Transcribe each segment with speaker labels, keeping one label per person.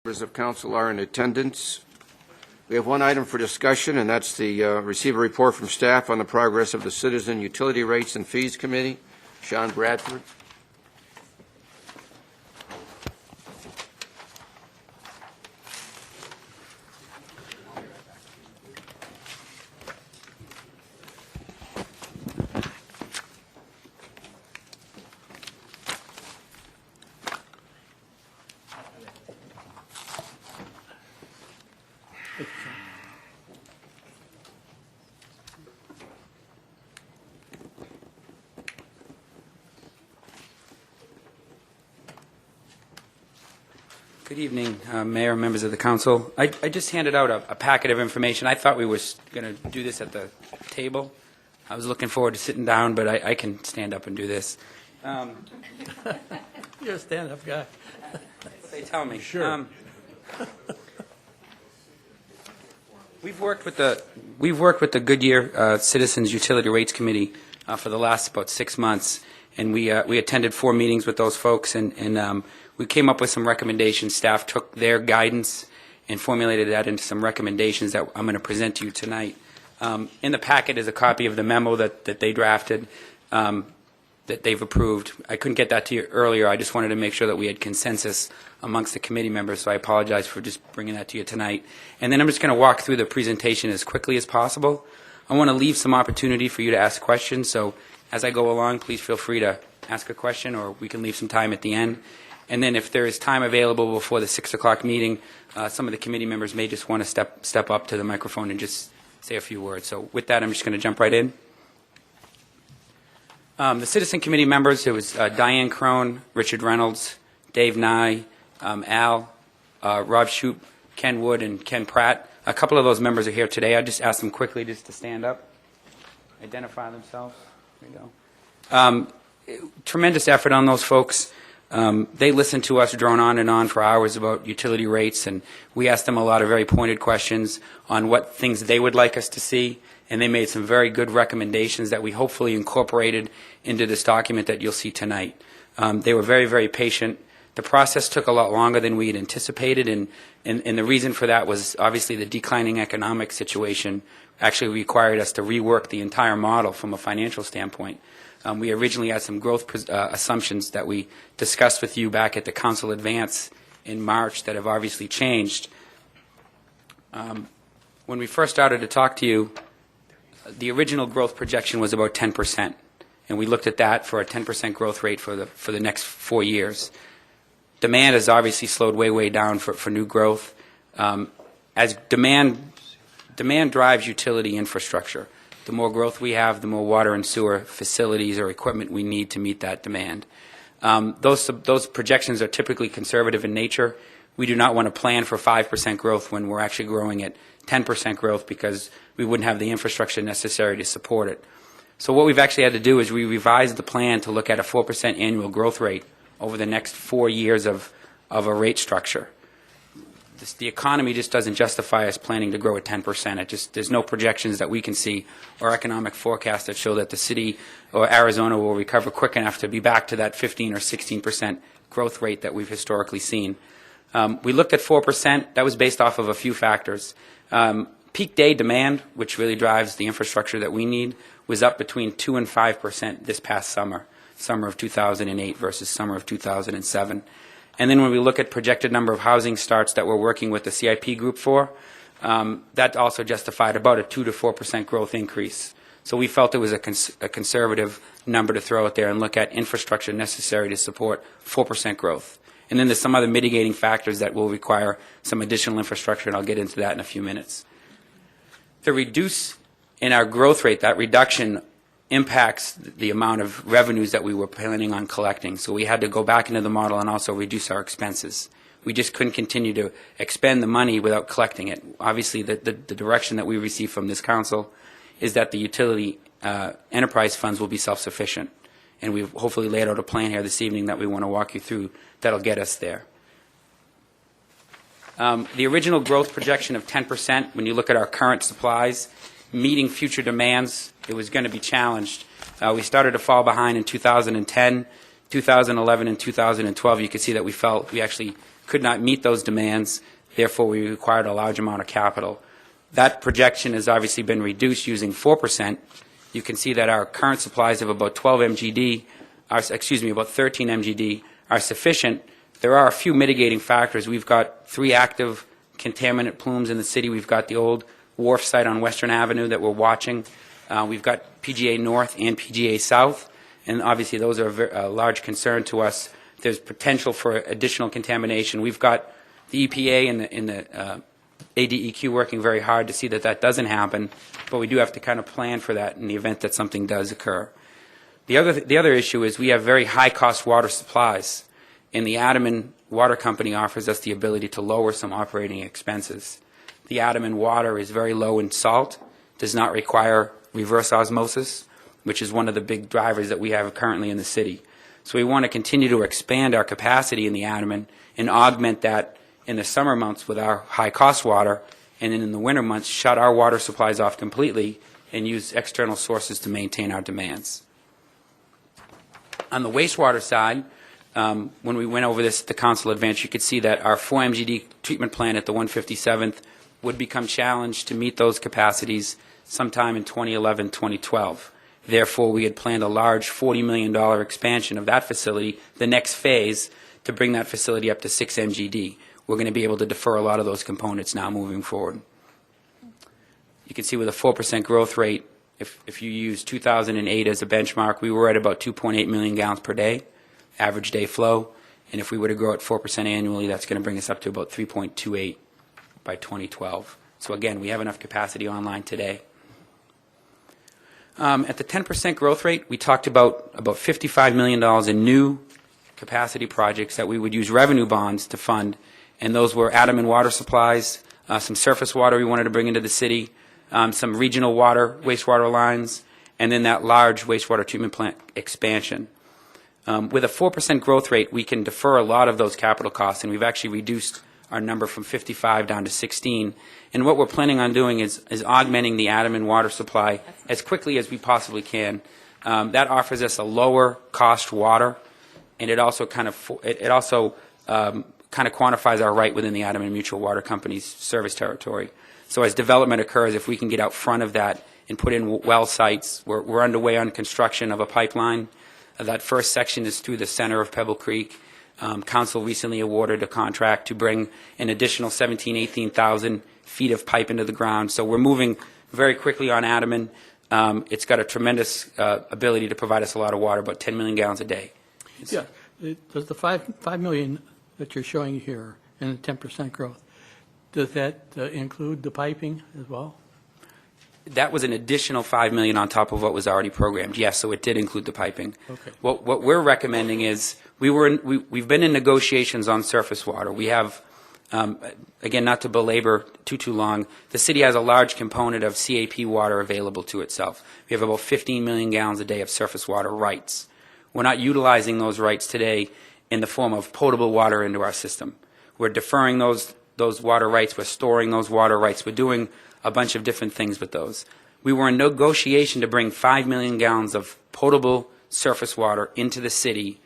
Speaker 1: Members of council are in attendance. We have one item for discussion, and that's the receive a report from staff on the progress of the Citizen Utility Rates and Fees Committee. Sean Bradford.
Speaker 2: Good evening, Mayor, members of the council. I just handed out a packet of information. I thought we were going to do this at the table. I was looking forward to sitting down, but I can stand up and do this.
Speaker 3: You're a stand-up guy.
Speaker 2: They tell me.
Speaker 3: Sure.
Speaker 2: We've worked with the Goodyear Citizens Utility Rates Committee for the last about 6 months, and we attended 4 meetings with those folks, and we came up with some recommendations. Staff took their guidance and formulated that into some recommendations that I'm going to present to you tonight. In the packet is a copy of the memo that they drafted, that they've approved. I couldn't get that to you earlier. I just wanted to make sure that we had consensus amongst the committee members, so I apologize for just bringing that to you tonight. And then I'm just going to walk through the presentation as quickly as possible. I want to leave some opportunity for you to ask questions, so as I go along, please feel free to ask a question, or we can leave some time at the end. And then if there is time available before the 6 o'clock meeting, some of the committee members may just want to step up to the microphone and just say a few words. So with that, I'm just going to jump right in. The Citizen Committee members, it was Diane Crone, Richard Reynolds, Dave Nye, Al, Rob Shoup, Ken Wood, and Ken Pratt. A couple of those members are here today. I just asked them quickly just to stand up, identify themselves. There you go. Tremendous effort on those folks. They listened to us drone on and on for hours about utility rates, and we asked them a lot of very pointed questions on what things they would like us to see, and they made some very good recommendations that we hopefully incorporated into this document that you'll see tonight. They were very, very patient. The process took a lot longer than we had anticipated, and the reason for that was obviously the declining economic situation actually required us to rework the entire model from a financial standpoint. We originally had some growth assumptions that we discussed with you back at the Council Advance in March that have obviously changed. When we first started to talk to you, the original growth projection was about 10%, and we looked at that for a 10% growth rate for the next 4 years. Demand has obviously slowed way down for new growth. As demand drives utility infrastructure. The more growth we have, the more water and sewer facilities or equipment we need to meet that demand. Those projections are typically conservative in nature. We do not want to plan for 5% growth when we're actually growing at 10% growth because we wouldn't have the infrastructure necessary to support it. So what we've actually had to do is we revised the plan to look at a 4% annual growth rate over the next 4 years of a rate structure. The economy just doesn't justify us planning to grow at 10%. There's no projections that we can see or economic forecasts that show that the city or Arizona will recover quick enough to be back to that 15 or 16% growth rate that we've historically seen. We looked at 4%. That was based off of a few factors. Peak day demand, which really drives the infrastructure that we need, was up between 2 and 5% this past summer of 2008 versus summer of 2007. And then when we look at projected number of housing starts that we're working with the CIP group for, that also justified about a 2 to 4% growth increase. So we felt it was a conservative number to throw out there and look at infrastructure necessary to support 4% growth. And then there's some other mitigating factors that will require some additional infrastructure, and I'll get into that in a few minutes. The reduce in our growth rate, that reduction impacts the amount of revenues that we were planning on collecting. So we had to go back into the model and also reduce our expenses. We just couldn't continue to expend the money without collecting it. Obviously, the direction that we receive from this council is that the utility enterprise funds will be self-sufficient. And we've hopefully laid out a plan here this evening that we want to walk you through that'll get us there. The original growth projection of 10%, when you look at our current supplies, meeting future demands, it was going to be challenged. We started to fall behind in 2010, 2011, and 2012. You could see that we actually could not meet those demands. Therefore, we required a large amount of capital. That projection has obviously been reduced using 4%. You can see that our current supplies of about 12 MGD, about 13 MGD are sufficient. There are a few mitigating factors. We've got 3 active contaminant plumes in the city. We've got the old wharf site on Western Avenue that we're watching. We've got PGA North and PGA South, and obviously those are a large concern to us. There's potential for additional contamination. We've got the EPA and the ADEQ working very hard to see that that doesn't happen, but we do have to kind of plan for that in the event that something does occur. The other issue is we have very high-cost water supplies, and the Ataman Water Company offers us the ability to lower some operating expenses. The Ataman water is very low in salt, does not require reverse osmosis, which is one of the big drivers that we have currently in the city. So we want to continue to expand our capacity in the Ataman and augment that in the summer months with our high-cost water, and then in the winter months shut our water supplies off completely and use external sources to maintain our demands. On the wastewater side, when we went over this at the council advance, you could see that our 4 MGD treatment plant at the 157th would become challenged to meet those capacities sometime in 2011, 2012. Therefore, we had planned a large $40 million expansion of that facility, the next phase, to bring that facility up to 6 MGD. We're going to be able to defer a lot of those components now moving forward. You can see with a 4% growth rate, if you use 2008 as a benchmark, we were at about 2.8 million gallons per day, average day flow. And if we were to grow at 4% annually, that's going to bring us up to about 3.28 by 2012. So again, we have enough capacity online today. At the 10% growth rate, we talked about $55 million in new capacity projects that we would use revenue bonds to fund, and those were Ataman water supplies, some surface water we wanted to bring into the city, some regional water, wastewater lines, and then that large wastewater treatment plant expansion. With a 4% growth rate, we can defer a lot of those capital costs, and we've actually reduced our number from 55 down to 16. And what we're planning on doing is augmenting the Ataman water supply as quickly as we possibly can. That offers us a lower cost water, and it also kind of quantifies our right within the Ataman Mutual Water Company's service territory. So as development occurs, if we can get out front of that and put in well sites, we're underway on construction of a pipeline. That first section is through the center of Pebble Creek. Council recently awarded a contract to bring an additional 18,000 feet of pipe into the ground. So we're moving very quickly on Ataman. It's got a tremendous ability to provide us a lot of water, about 10 million gallons a day.
Speaker 3: Yeah, does the 5 million that you're showing here and the 10% growth, does that include the piping as well?
Speaker 2: That was an additional $5 million on top of what was already programmed. Yes, so it did include the piping.
Speaker 3: Okay.
Speaker 2: What we're recommending is we've been in negotiations on surface water. We have, again, not to belabor too long, the city has a large component of CAP water available to itself. We have about 15 million gallons a day of surface water rights. We're not utilizing those rights today in the form of potable water into our system. We're deferring those water rights. We're storing those water rights. We're doing a bunch of different things with those. We were in negotiation to bring 5 million gallons of potable surface water into the city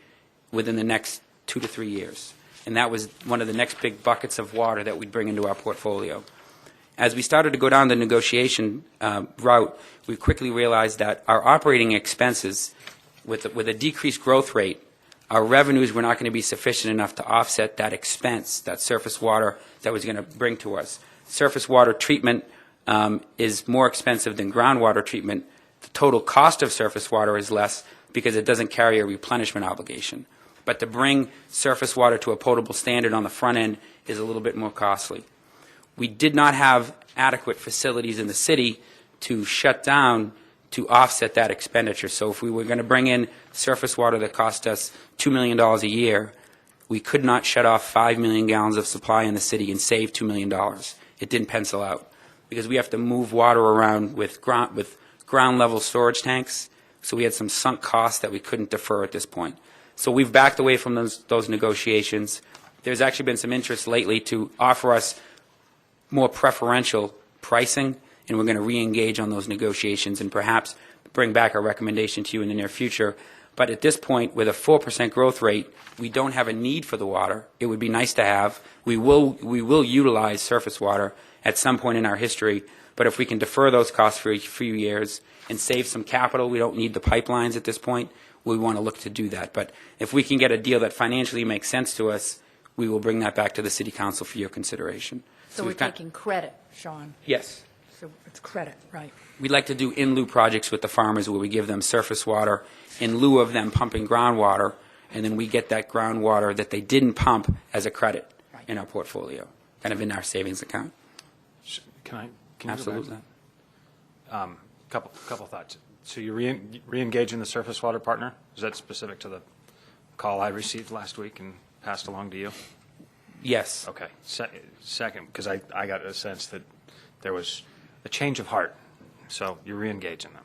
Speaker 2: within the next 2 to 3 years. And that was one of the next big buckets of water that we'd bring into our portfolio. As we started to go down the negotiation route, we quickly realized that our operating expenses, with a decreased growth rate, our revenues were not going to be sufficient enough to offset that expense, that surface water that was going to bring to us. Surface water treatment is more expensive than groundwater treatment. The total cost of surface water is less because it doesn't carry a replenishment obligation. But to bring surface water to a potable standard on the front end is a little bit more costly. We did not have adequate facilities in the city to shut down to offset that expenditure. So if we were going to bring in surface water that cost us $2 million a year, we could not shut off 5 million gallons of supply in the city and save $2 million. It didn't pencil out because we have to move water around with ground level storage tanks. So we had some sunk costs that we couldn't defer at this point. So we've backed away from those negotiations. There's actually been some interest lately to offer us more preferential pricing, and we're going to re-engage on those negotiations and perhaps bring back a recommendation to you in the near future. But at this point, with a 4% growth rate, we don't have a need for the water. It would be nice to have. We will utilize surface water at some point in our history, but if we can defer those costs for a few years and save some capital, we don't need the pipelines at this point, we want to look to do that. But if we can get a deal that financially makes sense to us, we will bring that back to the City Council for your consideration.
Speaker 4: So we're taking credit, Sean.
Speaker 2: Yes.
Speaker 4: So it's credit, right?
Speaker 2: We'd like to do in lieu projects with the farmers where we give them surface water in lieu of them pumping groundwater, and then we get that groundwater that they didn't pump as a credit in our portfolio, kind of in our savings account.
Speaker 5: Can you
Speaker 2: Absolutely.
Speaker 5: go back? Couple thoughts. So you re-engaging the surface water partner? Is that specific to the call I received last week and passed along to you?
Speaker 2: Yes.
Speaker 5: Okay. Second, because I got a sense that there was a change of heart, so you're re-engaging them.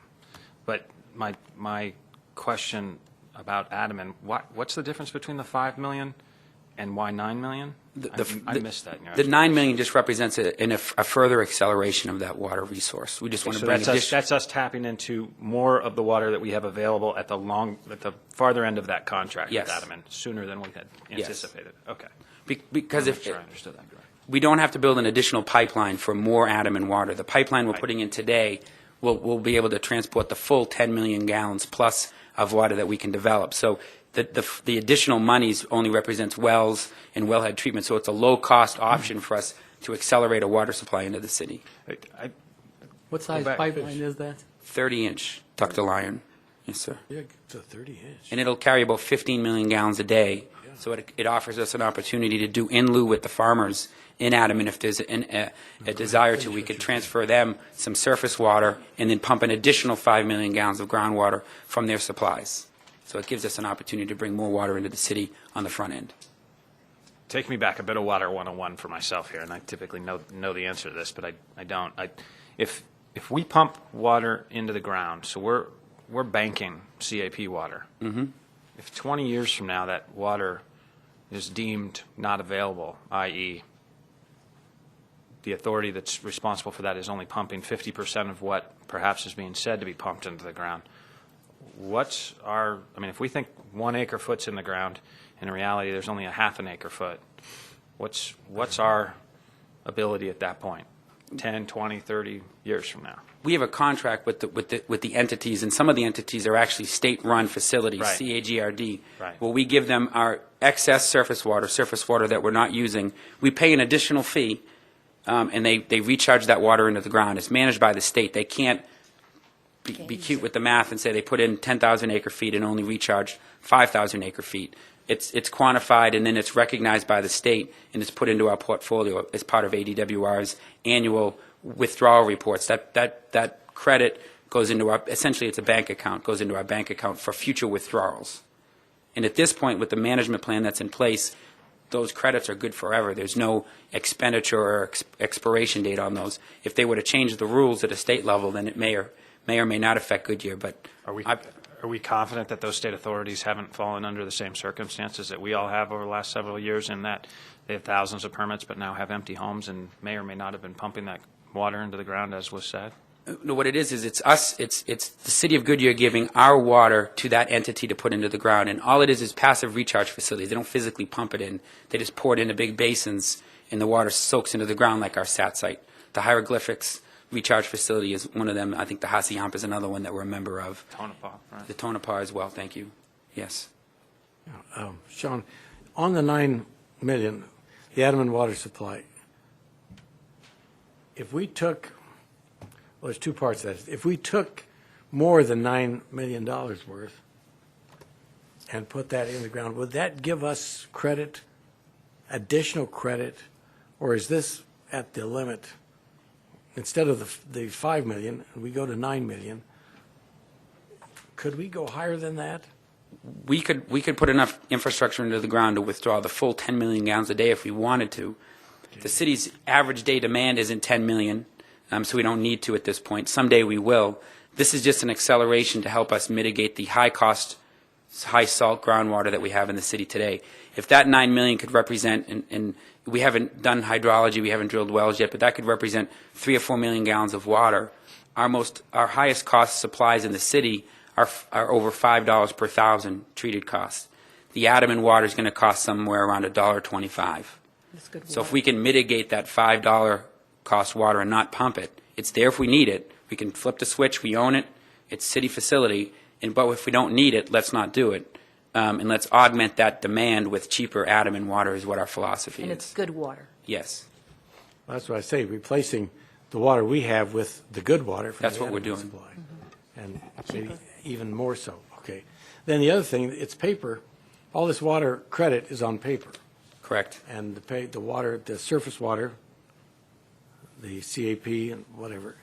Speaker 5: But my question about Adam, what's the difference between the $5 million and why $9 million? I missed that.
Speaker 2: The $9 million just represents a further acceleration of that water resource. We just want to
Speaker 5: So
Speaker 2: bring
Speaker 5: that's us tapping into more of the water that we have available at the farther end of that contract
Speaker 2: Yes.
Speaker 5: with Adam, sooner than we had anticipated. Okay.
Speaker 2: because
Speaker 5: I'm
Speaker 2: if
Speaker 5: not sure I understood that correctly.
Speaker 2: we don't have to build an additional pipeline for more Adam and water. The pipeline we're putting in today will be able to transport the full 10 million gallons plus of water that we can develop. So the additional monies only represents wells and wellhead treatment, so it's a low-cost option for us to accelerate a water supply into the city.
Speaker 3: What size
Speaker 5: back.
Speaker 3: pipeline is that?
Speaker 2: 30-inch ductile iron. Yes, sir.
Speaker 6: Yeah, it's a 30-inch.
Speaker 2: And it'll carry about 15 million gallons a day. So it offers us an opportunity to do in lieu with the farmers in Adam, and if there's a desire to, we could transfer them some surface water and then pump an additional 5 million gallons of groundwater from their supplies. So it gives us an opportunity to bring more water into the city on the front end.
Speaker 5: Take me back a bit of water 101 for myself here, and I typically know the answer to this, but I don't. If we pump water into the ground, so we're banking CAP water. Mm-hmm. If 20 years from now that water is deemed not available, i.e., the authority that's responsible for that is only pumping 50% of what perhaps is being said to be pumped into the ground, if we think 1 acre foot's in the ground, and in reality there's only a half an acre foot, what's our ability at that point, 10, 20, 30 years from now?
Speaker 2: We have a contract with the entities, and some of the entities are actually state-run facilities,
Speaker 5: Right.
Speaker 2: CAGRD,
Speaker 5: Right.
Speaker 2: where we give them our excess surface water that we're not using. We pay an additional fee, and they recharge that water into the ground. It's managed by the state. They can't be cute with the math and say they put in 10,000 acre feet and only recharge 5,000 acre feet. It's quantified, and then it's recognized by the state, and it's put into our portfolio as part of ADWR's annual withdrawal reports. That credit goes into our, essentially it's a bank account, goes into our bank account for future withdrawals. And at this point, with the management plan that's in place, those credits are good forever. There's no expenditure or expiration date on those. If they were to change the rules at a state level, then it may or may not affect Goodyear. But
Speaker 5: Are we confident that those state authorities haven't fallen under the same circumstances that we all have over the last several years, in that they have thousands of permits but now have empty homes and may or may not have been pumping that water into the ground, as was said?
Speaker 2: No, what it is it's us, it's the city of Goodyear giving our water to that entity to put into the ground. And all it is passive recharge facilities. They don't physically pump it in. They just pour it into big basins, and the water soaks into the ground like our SAT site. The Hieroglyphics recharge facility is one of them. I think the Hassayamp is another one that we're a member of.
Speaker 5: Tonopah, right?
Speaker 2: The Tonopah as well, thank you. Yes.
Speaker 6: Sean, on the 9 million, the Adam and water supply, if we took, well, there's two parts to that. If we took more than $9 million worth and put that in the ground, would that give us credit, additional credit, or is this at the limit? Instead of the 5 million, we go to 9 million. Could we go higher than that?
Speaker 2: We could put enough infrastructure into the ground to withdraw the full 10 million gallons a day if we wanted to. The city's average day demand isn't 10 million, so we don't need to at this point. Someday we will. This is just an acceleration to help us mitigate the high-cost, high-salt groundwater that we have in the city today. If that 9 million could represent, and we haven't done hydrology, we haven't drilled wells yet, but that could represent 3 or 4 million gallons of water. Our highest cost supplies in the city are over $5 per thousand treated costs. The Adam water is going to cost somewhere around $1.25.
Speaker 4: That's good
Speaker 2: So if
Speaker 4: water.
Speaker 2: we can mitigate that $5 cost water and not pump it, it's there if we need it. We can flip the switch, we own it, it's city facility, but if we don't need it, let's not do it. And let's augment that demand with cheaper Adam water is what our philosophy
Speaker 4: And
Speaker 2: is.
Speaker 4: it's good water.
Speaker 2: Yes,
Speaker 6: That's what I say, replacing the water we have with the good water from
Speaker 2: That's
Speaker 6: the
Speaker 2: what we're
Speaker 6: Adequate
Speaker 2: doing.
Speaker 6: supply. And maybe even more so, okay. Then the other thing, it's paper. All this water credit is on paper.
Speaker 2: correct.
Speaker 6: And the water, the surface water, the CAP and whatever.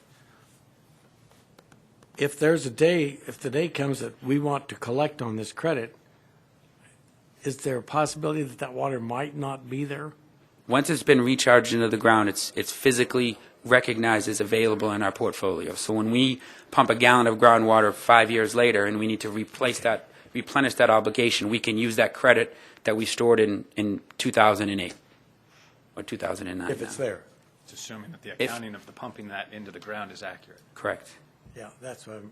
Speaker 6: If the day comes that we want to collect on this credit, is there a possibility that that water might not be there?
Speaker 2: Once it's been recharged into the ground, it's physically recognized as available in our portfolio. So when we pump a gallon of groundwater 5 years later and we need to replenish that obligation, we can use that credit that we stored in 2008 or 2009.
Speaker 6: If it's
Speaker 2: now.
Speaker 6: there.
Speaker 5: It's assuming that the accounting of the pumping that into the ground is accurate.
Speaker 2: Correct.
Speaker 6: Yeah, that's what I'm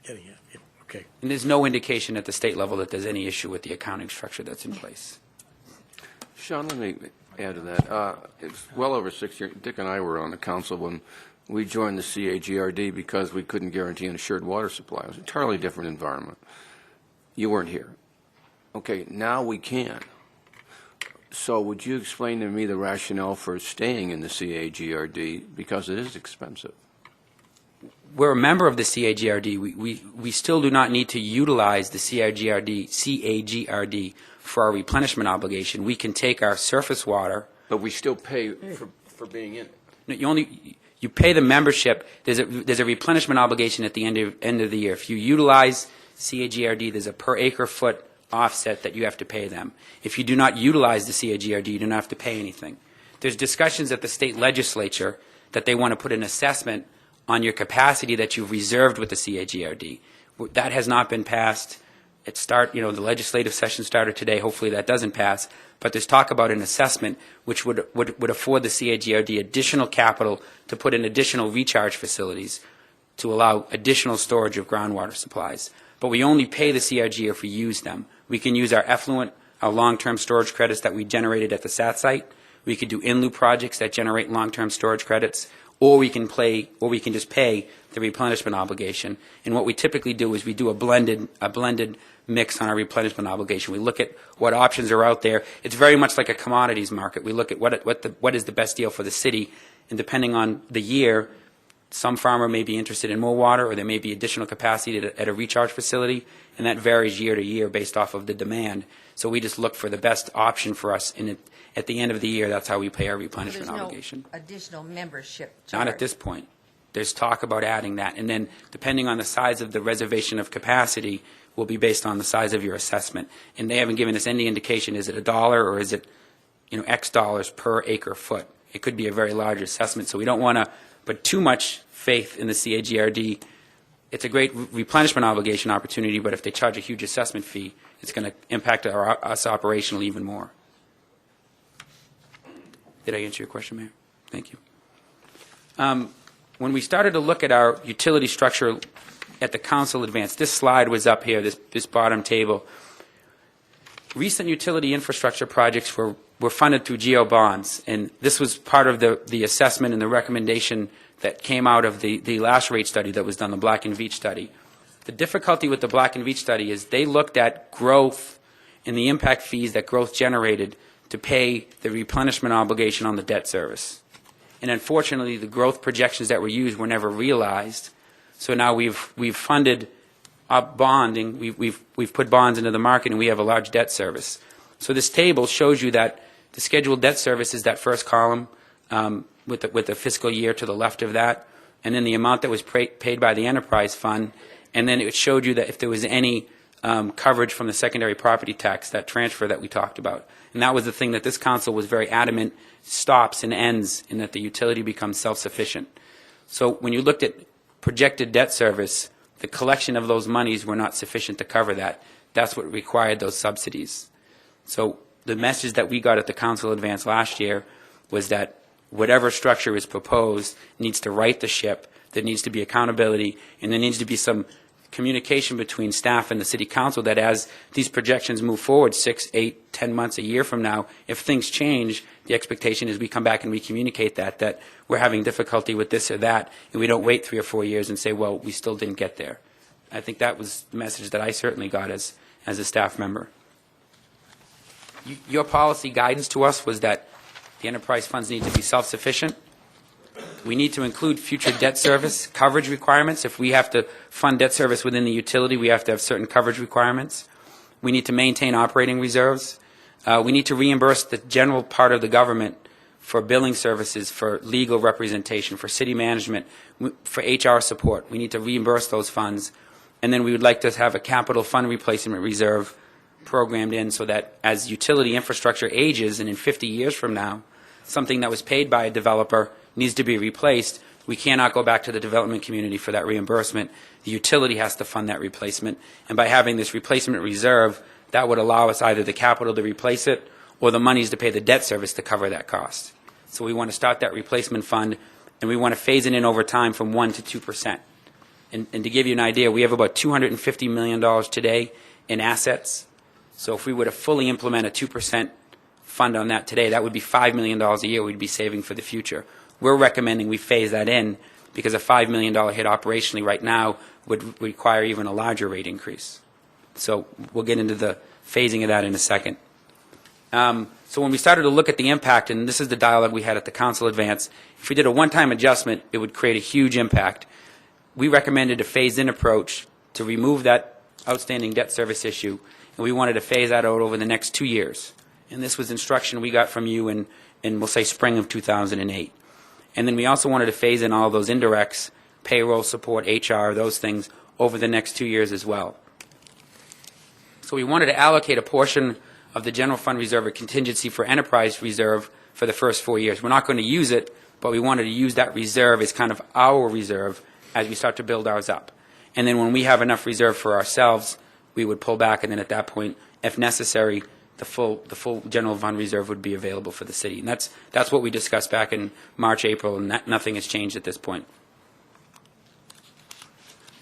Speaker 6: getting at. Yeah, okay.
Speaker 2: And there's no indication at the state level that there's any issue with the accounting structure that's in place.
Speaker 1: Sean, let me add to that. It's well over 6 years. Dick and I were on the council when we joined the CAGRD because we couldn't guarantee an assured water supply. It was an entirely different environment. You weren't here. Okay, now we can. So would you explain to me the rationale for staying in the CAGRD because it is expensive?
Speaker 2: We're a member of the CAGRD. We still do not need to utilize the CAGRD for our replenishment obligation. We can take our surface water.
Speaker 1: But we still pay for being in it.
Speaker 2: No, you pay the membership. There's a replenishment obligation at the end of the year. If you utilize CAGRD, there's a per acre foot offset that you have to pay them. If you do not utilize the CAGRD, you do not have to pay anything. There's discussions at the state legislature that they want to put an assessment on your capacity that you've reserved with the CAGRD. That has not been passed. The legislative session started today. Hopefully that doesn't pass. But there's talk about an assessment which would afford the CAGRD additional capital to put in additional recharge facilities to allow additional storage of groundwater supplies. But we only pay the CRG if we use them. We can use our effluent, our long-term storage credits that we generated at the SAT site. We could do in-lieu projects that generate long-term storage credits, or we can just pay the replenishment obligation. And what we typically do is we do a blended mix on our replenishment obligation. We look at what options are out there. It's very much like a commodities market. We look at what is the best deal for the city, and depending on the year, some farmer may be interested in more water, or there may be additional capacity at a recharge facility, and that varies year to year based off of the demand. So we just look for the best option for us, and at the end of the year, that's how we pay our replenishment obligation.
Speaker 7: There's no additional membership charge?
Speaker 2: Not at this point. There's talk about adding that, and then depending on the size of the reservation of capacity will be based on the size of your assessment. And they haven't given us any indication, is it $1 or is it X dollars per acre foot? It could be a very large assessment, so we don't want to put too much faith in the CAGRD. It's a great replenishment obligation opportunity, but if they charge a huge assessment fee, it's going to impact us operationally even more. Did I answer your question, Mayor? Thank you. When we started to look at our utility structure at the council advance, this slide was up here, this bottom table. Recent utility infrastructure projects were funded through GO bonds, and this was part of the assessment and the recommendation that came out of the last rate study that was done, the Black and Veatch study. The difficulty with the Black and Veatch study is they looked at growth and the impact fees that growth generated to pay the replenishment obligation on the debt service. And unfortunately, the growth projections that were used were never realized. So now we've funded up bonding, we've put bonds into the market, and we have a large debt service. So this table shows you that the scheduled debt service is that first column with the fiscal year to the left of that, and then the amount that was paid by the enterprise fund, and then it showed you that if there was any coverage from the secondary property tax, that transfer that we talked about. And that was the thing that this council was very adamant stops and ends, in that the utility becomes self-sufficient. So when you looked at projected debt service, the collection of those monies were not sufficient to cover that. That's what required those subsidies. So the message that we got at the council advance last year was that whatever structure is proposed needs to right the ship, there needs to be accountability, and there needs to be some communication between staff and the city council that as these projections move forward 6, 8, 10 months, a year from now, if things change, the expectation is we come back and we communicate that we're having difficulty with this or that, and we don't wait 3 or 4 years and say, well, we still didn't get there. I think that was the message that I certainly got as a staff member. Your policy guidance to us was that the enterprise funds need to be self-sufficient. We need to include future debt service coverage requirements. If we have to fund debt service within the utility, we have to have certain coverage requirements. We need to maintain operating reserves. We need to reimburse the general part of the government for billing services, for legal representation, for city management, for HR support. We need to reimburse those funds. And then we would like to have a capital fund replacement reserve programmed in so that as utility infrastructure ages, and in 50 years from now, something that was paid by a developer needs to be replaced, we cannot go back to the development community for that reimbursement. The utility has to fund that replacement. And by having this replacement reserve, that would allow us either the capital to replace it or the monies to pay the debt service to cover that cost. So we want to start that replacement fund, and we want to phase it in over time from 1% to 2%. And to give you an idea, we have about $250 million today in assets. So if we were to fully implement a 2% fund on that today, that would be $5 million a year we'd be saving for the future. We're recommending we phase that in because a $5 million hit operationally right now would require even a larger rate increase. So we'll get into the phasing of that in a second. So when we started to look at the impact, and this is the dialogue we had at the council advance, if we did a one-time adjustment, it would create a huge impact. We recommended a phased-in approach to remove that outstanding debt service issue, and we wanted to phase that out over the next 2 years. And this was instruction we got from you in we'll say, spring of 2008. And then we also wanted to phase in all those indirects, payroll support, HR, those things, over the next 2 years as well. So we wanted to allocate a portion of the general fund reserve or contingency for enterprise reserve for the first 4 years. We're not going to use it, but we wanted to use that reserve as kind of our reserve as we start to build ours up. And then when we have enough reserve for ourselves, we would pull back, and then at that point, if necessary, the full general fund reserve would be available for the city. And that's what we discussed back in March, April, and nothing has changed at this point.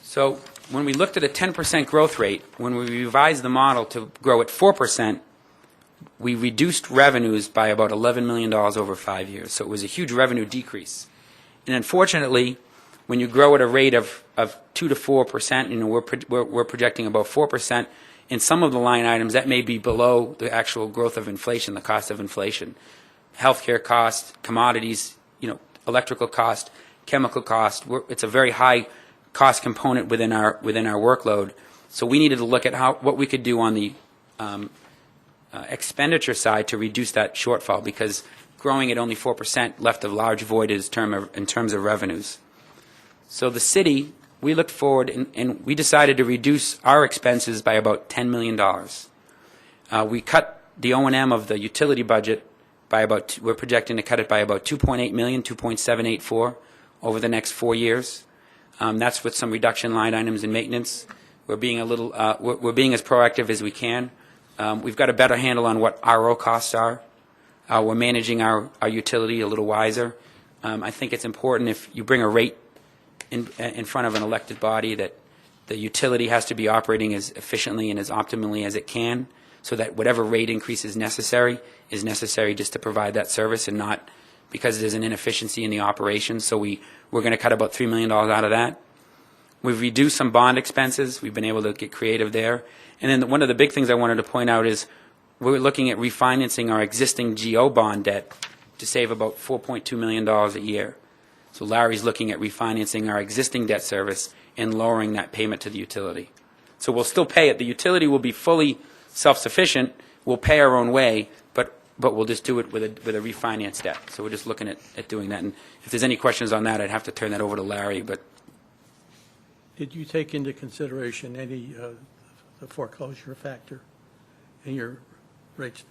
Speaker 2: So when we looked at a 10% growth rate, when we revised the model to grow at 4%, we reduced revenues by about $11 million over 5 years. So it was a huge revenue decrease. And unfortunately, when you grow at a rate of 2 to 4%, we're projecting about 4%. In some of the line items, that may be below the actual growth of inflation, the cost of inflation. Healthcare costs, commodities, electrical cost, chemical cost. It's a very high cost component within our workload. So we needed to look at what we could do on the expenditure side to reduce that shortfall, because growing at only 4% left a large void in terms of revenues. So the city, we looked forward and we decided to reduce our expenses by about $10 million. We cut the O&M of the utility budget by we're projecting to cut it by about $2.8 million, 2.784 over the next 4 years. That's with some reduction line items in maintenance. We're being we're being as proactive as we can. We've got a better handle on what RO costs are. We're managing our utility a little wiser. I think it's important if you bring a rate in front of an elected body that the utility has to be operating as efficiently and as optimally as it can, so that whatever rate increase is necessary just to provide that service and not because there's an inefficiency in the operation. So we're going to cut about $3 million out of that. We've reduced some bond expenses. We've been able to get creative there. And then one of the big things I wanted to point out is we're looking at refinancing our existing GO bond debt to save about $4.2 million a year. So Larry's looking at refinancing our existing debt service and lowering that payment to the utility. So we'll still pay it. The utility will be fully self-sufficient. We'll pay our own way, but we'll just do it with a refinance debt. So we're just looking at doing that. And if there's any questions on that, I'd have to turn that over to Larry. But
Speaker 3: Did you take into consideration any the foreclosure factor in your rate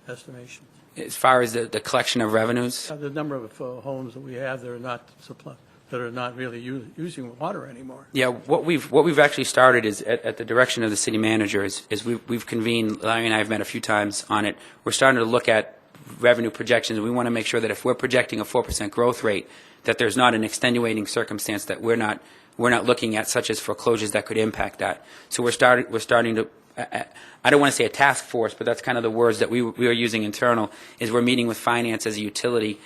Speaker 3: estimation?
Speaker 2: as far as the collection of revenues,
Speaker 3: The number of homes that we have that are not really using water anymore.
Speaker 2: yeah, what we've actually started is at the direction of the city manager is we've convened. Larry and I have met a few times on it. We're starting to look at revenue projections. We want to make sure that if we're projecting a 4% growth rate, that there's not an extenuating circumstance that we're not we're not looking at, such as foreclosures that could impact that. So we're starting to, I don't want to say a task force, but that's kind of the words that we are using internal, is we're meeting with finance as a utility,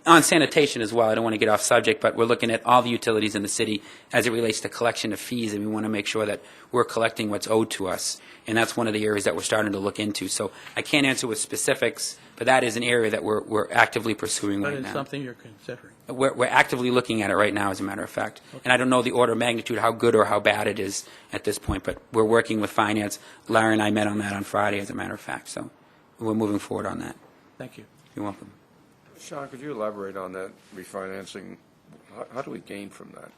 Speaker 2: on sanitation as well. I don't want to get off subject, but we're looking at all the utilities in the city as it relates to collection of fees, and we want to make sure that we're collecting what's owed to us. And that's one of the areas that we're starting to look into. So I can't answer with specifics, but that is an area that we're actively pursuing
Speaker 3: But
Speaker 2: right
Speaker 3: it's
Speaker 2: now.
Speaker 3: something you're considering.
Speaker 2: We're actively looking at it right now, as a matter of fact. And I don't know the order of magnitude, how good or how bad it is at this point, but we're working with finance. Larry and I met on that on Friday, as a matter of fact, so we're moving forward on that.
Speaker 3: Thank you.
Speaker 2: You're welcome.
Speaker 1: Sean, could you elaborate on that refinancing? How do we gain from that?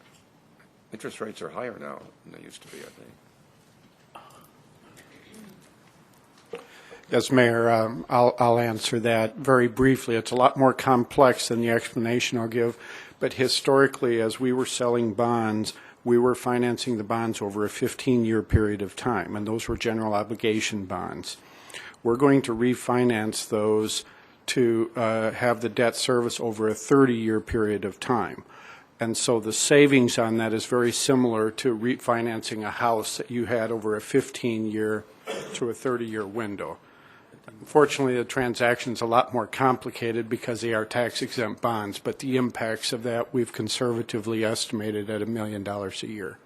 Speaker 1: Interest rates are higher now than they used to be, I think.
Speaker 8: Yes, Mayor, I'll answer that very briefly. It's a lot more complex than the explanation I'll give, but historically, as we were selling bonds, we were financing the bonds over a 15-year period of time, and those were general obligation bonds. We're going to refinance those to have the debt service over a 30-year period of time. And so the savings on that is very similar to refinancing a house that you had over a 15-year to a 30-year window. Unfortunately, the transaction's a lot more complicated because they are tax-exempt bonds, but the impacts of that we've conservatively estimated at $1 million a year.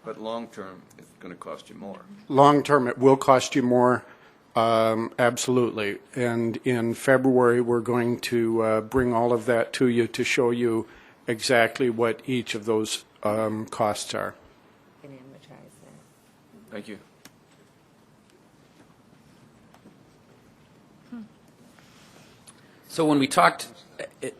Speaker 1: But long-term, it's going to cost you more.
Speaker 8: Long-term, it will cost you more, absolutely. And in February, we're going to bring all of that to you to show you exactly what each of those costs are.
Speaker 1: Thank you.
Speaker 2: So when we talked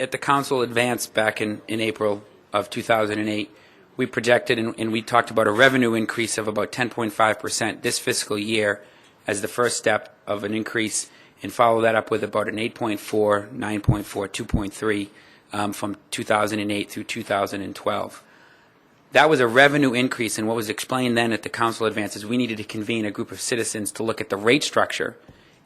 Speaker 2: at the council advance back in April of 2008, we projected and we talked about a revenue increase of about 10.5% this fiscal year as the first step of an increase, and follow that up with about an 8.4, 9.4, 2.3 from 2008 through 2012. That was a revenue increase, and what was explained then at the council advance is we needed to convene a group of citizens to look at the rate structure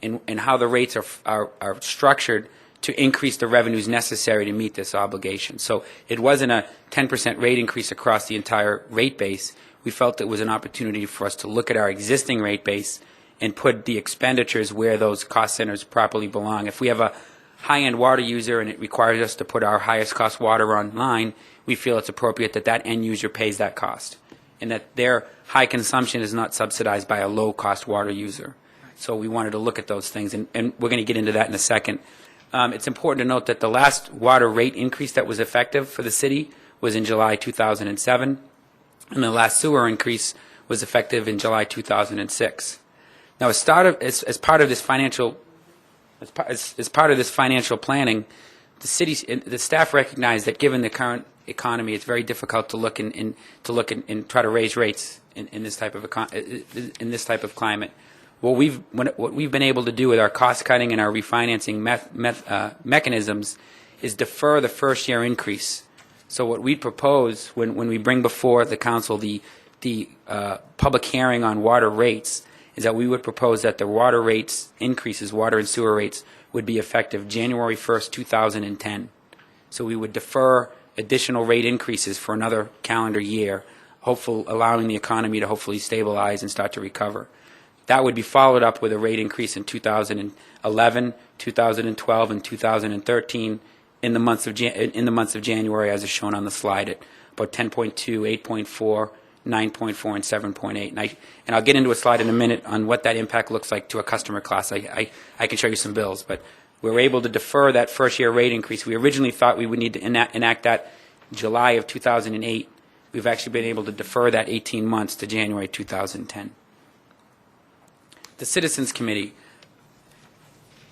Speaker 2: and how the rates are structured to increase the revenues necessary to meet this obligation. So it wasn't a 10% rate increase across the entire rate base. We felt it was an opportunity for us to look at our existing rate base and put the expenditures where those cost centers properly belong. If we have a high-end water user and it requires us to put our highest cost water online, we feel it's appropriate that that end user pays that cost, and that their high consumption is not subsidized by a low-cost water user. So we wanted to look at those things, and we're going to get into that in a second. It's important to note that the last water rate increase that was effective for the city was in July 2007, and the last sewer increase was effective in July 2006. Now, as part of this financial planning, the staff recognized that given the current economy, it's very difficult to look and try to raise rates in this type of climate. What we've been able to do with our cost cutting and our refinancing mechanisms is defer the first year increase. So what we propose when we bring before the council the public hearing on water rates is that we would propose that the water rates increases, water and sewer rates, would be effective January 1st, 2010. So we would defer additional rate increases for another calendar year, allowing the economy to hopefully stabilize and start to recover. That would be followed up with a rate increase in 2011, 2012, and 2013 in the months of January, as is shown on the slide, at about 10.2, 8.4, 9.4, and 7.8. And I'll get into a slide in a minute on what that impact looks like to a customer class. I can show you some bills, but we were able to defer that first year rate increase. We originally thought we would need to enact that July of 2008. We've actually been able to defer that 18 months to January 2010. The Citizens Committee,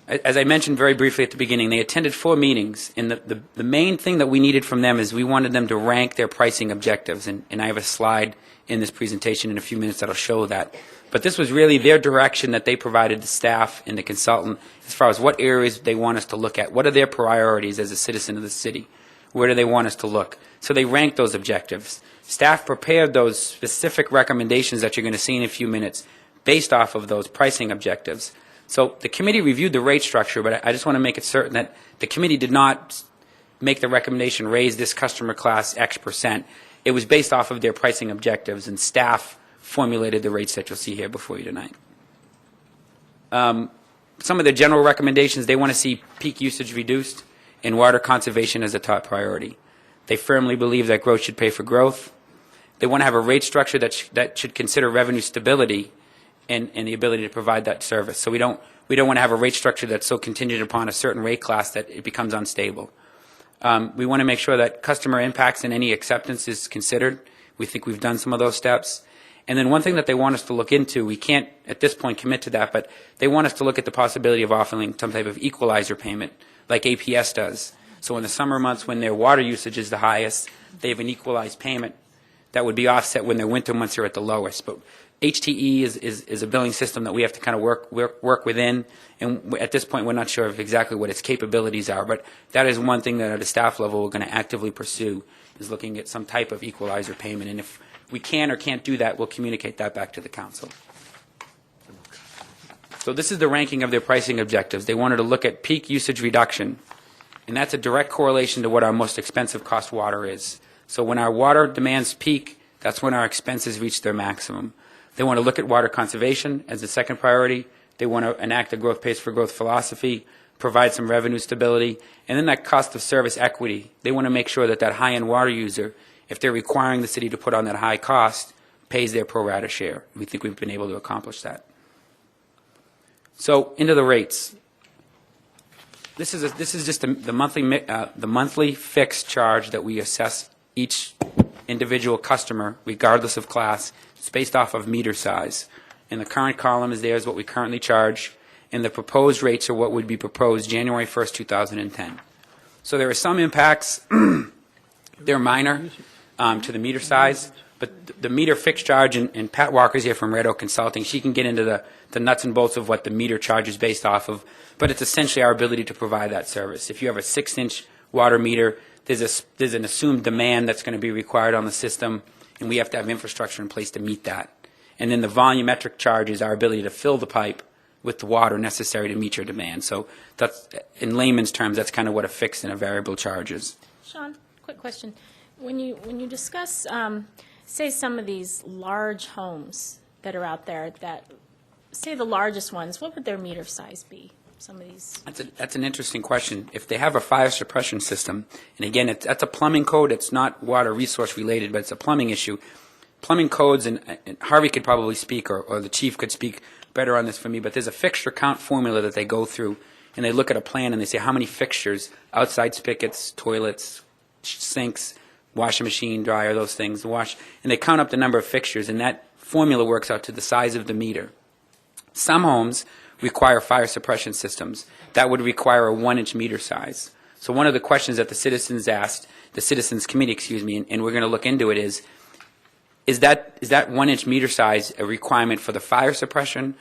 Speaker 2: as I mentioned very briefly at the beginning, they attended 4 meetings, and the main thing that we needed from them is we wanted them to rank their pricing objectives, and I have a slide in this presentation in a few minutes that'll show that. But this was really their direction that they provided the staff and the consultant as far as what areas they want us to look at. What are their priorities as a citizen of the city? Where do they want us to look? So they ranked those objectives. Staff prepared those specific recommendations that you're going to see in a few minutes based off of those pricing objectives. So the committee reviewed the rate structure, but I just want to make it certain that the committee did not make the recommendation, raise this customer class X percent. It was based off of their pricing objectives, and staff formulated the rates that you'll see here before you tonight. Some of the general recommendations, they want to see peak usage reduced and water conservation as a top priority. They firmly believe that growth should pay for growth. They want to have a rate structure that should consider revenue stability and the ability to provide that service. So we don't want to have a rate structure that's so contingent upon a certain rate class that it becomes unstable. We want to make sure that customer impacts and any acceptance is considered. We think we've done some of those steps. And then one thing that they want us to look into, we can't at this point commit to that, but they want us to look at the possibility of offering some type of equalizer payment, like APS does. So in the summer months when their water usage is the highest, they have an equalized payment that would be offset when their winter months are at the lowest. But HTE is a billing system that we have to kind of work within, and at this point we're not sure of exactly what its capabilities are, but that is one thing that at a staff level we're going to actively pursue, is looking at some type of equalizer payment, and if we can or can't do that, we'll communicate that back to the council. So this is the ranking of their pricing objectives. They wanted to look at peak usage reduction, and that's a direct correlation to what our most expensive cost water is. So when our water demands peak, that's when our expenses reach their maximum. They want to look at water conservation as the second priority. They want to enact a growth pays for growth philosophy, provide some revenue stability, and then that cost of service equity. They want to make sure that that high-end water user, if they're requiring the city to put on that high cost, pays their pro rata share. We think we've been able to accomplish that. So into the rates. This is just the monthly fixed charge that we assess each individual customer, regardless of class. It's based off of meter size. And the current column is there is what we currently charge, and the proposed rates are what would be proposed January 1st, 2010. So there are some impacts. They're minor to the meter size, but the meter fixed charge, and Pat Walker's here from Red Oak Consulting, she can get into the nuts and bolts of what the meter charge is based off of, but it's essentially our ability to provide that service. If you have a 6-inch water meter, there's an assumed demand that's going to be required on the system, and we have to have infrastructure in place to meet that. And then the volumetric charge is our ability to fill the pipe with the water necessary to meet your demand. So that's, in layman's terms, that's kind of what a fixed and a variable charge is.
Speaker 9: Sean, quick question. When you discuss, say, some of these large homes that are out there, that, say the largest ones, what would their meter size be? Some of these.
Speaker 2: That's an interesting question. If they have a fire suppression system, and again, that's a plumbing code. It's not water resource related, but it's a plumbing issue. Plumbing codes, and Harvey could probably speak, or the chief could speak better on this for me, but there's a fixture count formula that they go through, and they look at a plan and they say how many fixtures, outside spigots, toilets, sinks, washing machine, dryer, those things, and they count up the number of fixtures, and that formula works out to the size of the meter. Some homes require fire suppression systems. That would require a 1-inch meter size. So one of the questions that the citizens asked, the Citizens Committee, and we're going to look into it is that 1-inch meter size a requirement for the fire suppression,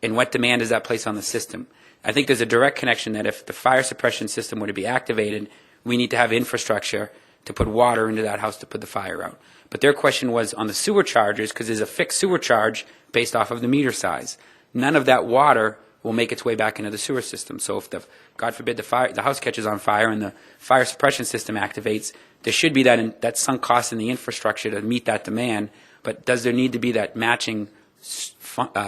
Speaker 2: and what demand does that place on the system? I think there's a direct connection that if the fire suppression system were to be activated, we need to have infrastructure to put water into that house to put the fire out. But their question was on the sewer charges, because there's a fixed sewer charge based off of the meter size. None of that water will make its way back into the sewer system. So if, God forbid, the house catches on fire and the fire suppression system activates, there should be that sunk cost in the infrastructure to meet that demand, but does there need to be that matching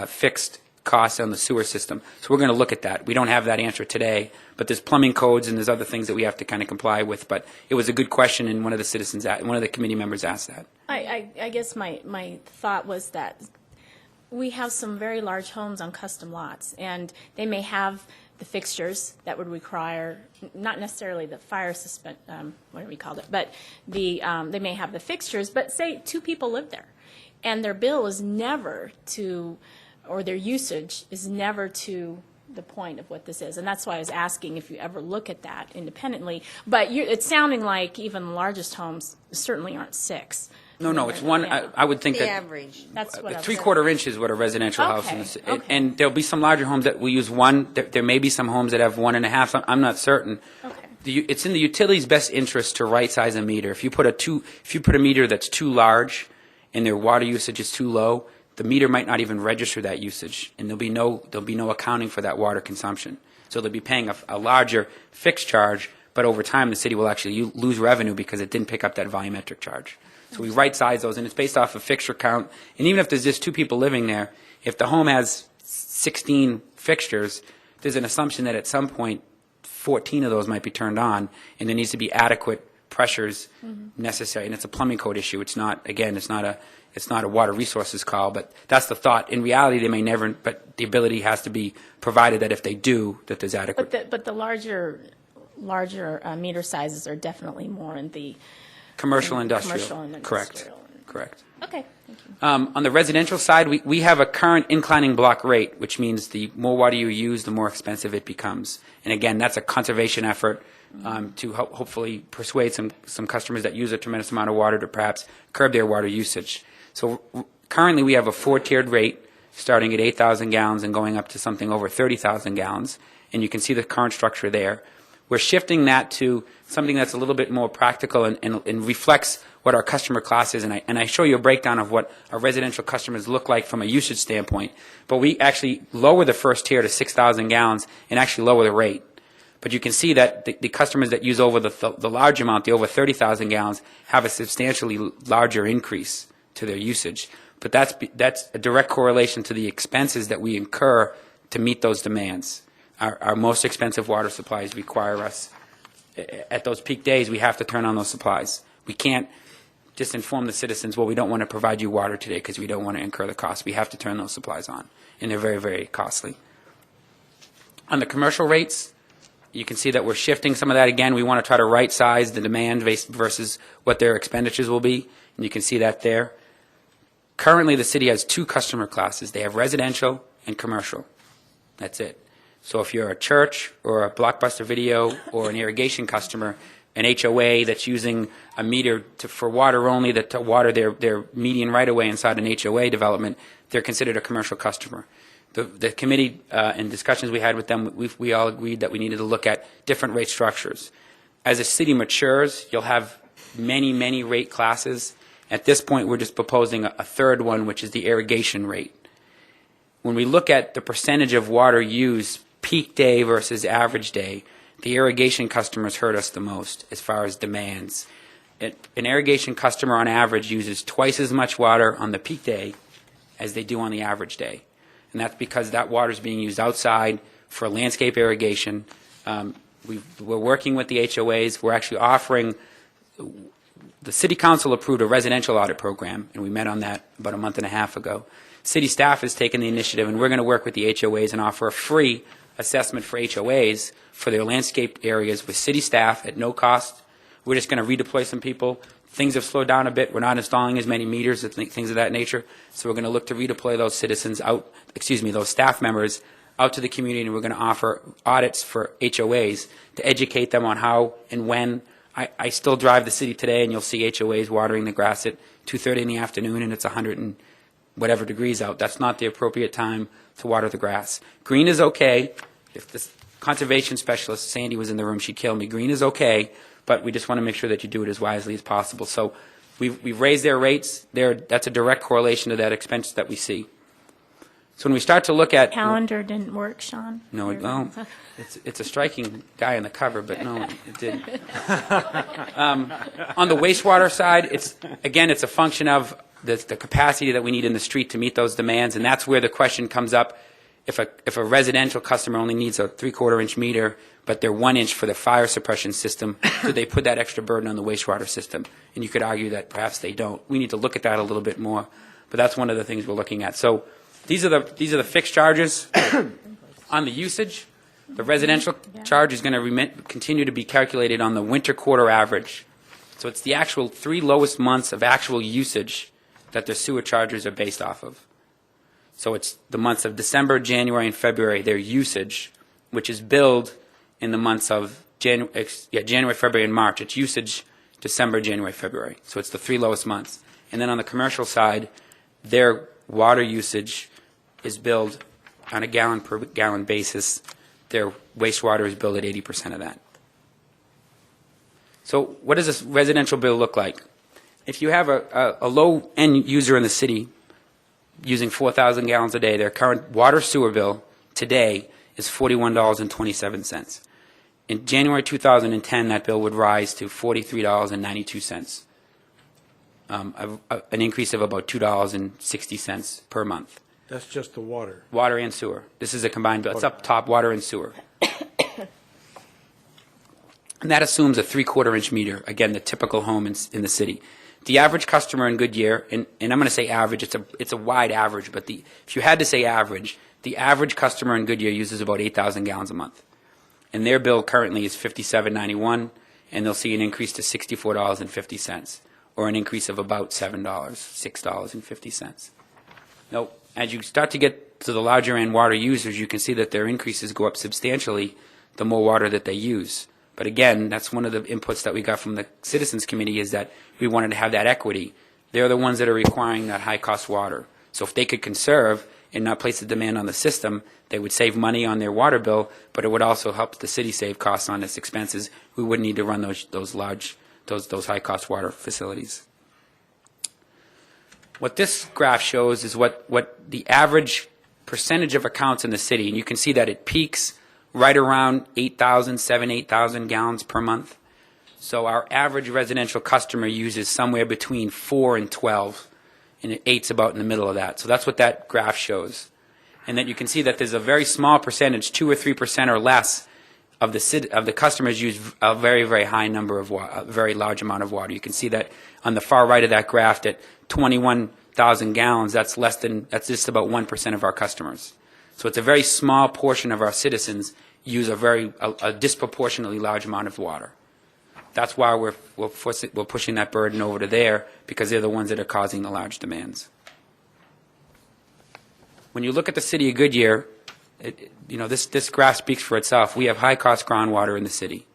Speaker 2: fixed cost on the sewer system? So we're going to look at that. We don't have that answer today, but there's plumbing codes and there's other things that we have to kind of comply with. But it was a good question, and one of the committee members asked that.
Speaker 9: I guess my thought was that we have some very large homes on custom lots, and they may have the fixtures that would require, not necessarily the fire whatever we called it, but they may have the fixtures, but say 2 people live there, and their bill is never to, or their usage is never to the point of what this is. And that's why I was asking if you ever look at that independently. But it's sounding like even the largest homes certainly aren't 6.
Speaker 2: No, it's one. I would think
Speaker 7: The
Speaker 2: that
Speaker 7: average.
Speaker 9: That's what I was
Speaker 2: 3/4 inch is what a residential house
Speaker 9: Okay,
Speaker 2: is.
Speaker 9: okay.
Speaker 2: And there'll be some larger homes that will use 1. There may be some homes that have 1.5. I'm not certain.
Speaker 9: Okay.
Speaker 2: It's in the utility's best interest to right size a meter. If you put a meter that's too large and their water usage is too low, the meter might not even register that usage, and there'll be no accounting for that water consumption. So they'll be paying a larger fixed charge, but over time, the city will actually lose revenue because it didn't pick up that volumetric charge. So we right-size those, and it's based off of fixture count. And even if there's just 2 people living there, if the home has 16 fixtures, there's an assumption that at some point, 14 of those might be turned on, and there needs to be adequate pressures necessary. And it's a plumbing code issue. It's not, again, it's not a water resources call, but that's the thought. In reality, they may never, but the ability has to be provided that if they do, that there's adequate.
Speaker 9: But the larger meter sizes are definitely more in the
Speaker 2: Commercial, industrial.
Speaker 9: commercial and
Speaker 2: Correct,
Speaker 9: industrial.
Speaker 2: correct.
Speaker 9: Okay, thank you.
Speaker 2: On the residential side, we have a current inclining block rate, which means the more water you use, the more expensive it becomes. And again, that's a conservation effort to hopefully persuade some customers that use a tremendous amount of water to perhaps curb their water usage. So currently, we have a 4-tiered rate, starting at 8,000 gallons and going up to something over 30,000 gallons. And you can see the current structure there. We're shifting that to something that's a little bit more practical and reflects what our customer class is. And I show you a breakdown of what our residential customers look like from a usage standpoint. But we actually lower the first tier to 6,000 gallons and actually lower the rate. But you can see that the customers that use over the large amount, the over 30,000 gallons, have a substantially larger increase to their usage. But that's a direct correlation to the expenses that we incur to meet those demands. Our most expensive water supplies require us, at those peak days, we have to turn on those supplies. We can't just inform the citizens, well, we don't want to provide you water today because we don't want to incur the cost. We have to turn those supplies on, and they're very, very costly. On the commercial rates, you can see that we're shifting some of that again. We want to try to right-size the demand versus what their expenditures will be, and you can see that there. Currently, the city has 2 customer classes. They have residential and commercial. That's it. So if you're a church or a Blockbuster Video or an irrigation customer, an HOA that's using a meter for water only to water their median right-of-way inside an HOA development, they're considered a commercial customer. The committee and discussions we had with them, we all agreed that we needed to look at different rate structures. As a city matures, you'll have many, many rate classes. At this point, we're just proposing a third one, which is the irrigation rate. When we look at the percentage of water used peak day versus average day, the irrigation customers hurt us the most as far as demands. An irrigation customer on average uses twice as much water on the peak day as they do on the average day. And that's because that water is being used outside for landscape irrigation. We're working with the HOAs. We're actually offering, the City Council approved a residential audit program, and we met on that about a month and a half ago. City staff has taken the initiative, and we're going to work with the HOAs and offer a free assessment for HOAs for their landscape areas with city staff at no cost. We're just going to redeploy some people. Things have slowed down a bit. We're not installing as many meters and things of that nature. So we're going to look to redeploy those citizens out, those staff members out to the community, and we're going to offer audits for HOAs to educate them on how and when. I still drive the city today, and you'll see HOAs watering the grass at 2:30 in the afternoon, and it's 100 and whatever degrees out. That's not the appropriate time to water the grass. Green is okay. If this conservation specialist, Sandy, was in the room, she'd kill me. Green is okay, but we just want to make sure that you do it as wisely as possible. So we've raised their rates. That's a direct correlation to that expense that we see. So when we start to look at...
Speaker 9: Calendar didn't work, Sean?
Speaker 2: No, it's a striking guy on the cover, but no, it didn't. On the wastewater side, it's a function of the capacity that we need in the street to meet those demands, and that's where the question comes up. If a residential customer only needs a 3/4 inch meter, but they're 1 inch for the fire suppression system, so they put that extra burden on the wastewater system. And you could argue that perhaps they don't. We need to look at that a little bit more, but that's one of the things we're looking at. So these are the fixed charges. On the usage, the residential charge is going to continue to be calculated on the winter quarter average. So it's the actual 3 lowest months of actual usage that the sewer charges are based off of. So it's the months of December, January, and February, their usage, which is billed in the months of January, February, and March. It's usage December, January, February. So it's the 3 lowest months. And then on the commercial side, their water usage is billed on a gallon per gallon basis. Their wastewater is billed at 80% of that. So what does this residential bill look like? If you have a low-end user in the city using 4,000 gallons a day, their current water sewer bill today is $41.27. In January 2010, that bill would rise to $43.92, an increase of about $2.60 per month.
Speaker 6: That's just the water.
Speaker 2: Water and sewer. This is a combined bill. It's up top, water and sewer. And that assumes a 3/4 inch meter, again, the typical home in the city. The average customer in Goodyear, and I'm going to say average, it's a wide average, but if you had to say average, the average customer in Goodyear uses about 8,000 gallons a month. And their bill currently is $57.91, and they'll see an increase to $64.50, or an increase of about $7, $6.50. Now, as you start to get to the larger end water users, you can see that their increases go up substantially the more water that they use. But again, that's one of the inputs that we got from the Citizens Committee, is that we wanted to have that equity. They're the ones that are requiring that high-cost water. So if they could conserve and not place the demand on the system, they would save money on their water bill, but it would also help the city save costs on its expenses. We wouldn't need to run those high-cost water facilities. What this graph shows is what the average percentage of accounts in the city, and you can see that it peaks right around 8,000 gallons per month. So our average residential customer uses somewhere between 4 and 12, and 8's about in the middle of that. So that's what that graph shows. And then you can see that there's a very small percentage, 2 or 3% or less, of the customers use a very, very high number of water, a very large amount of water. You can see that on the far right of that graph, that 21,000 gallons, that's just about 1% of our customers. So it's a very small portion of our citizens use a disproportionately large amount of water. That's why we're pushing that burden over to there, because they're the ones that are causing the large demands. When you look at the city of Goodyear, this graph speaks for itself. We have high-cost groundwater in the city.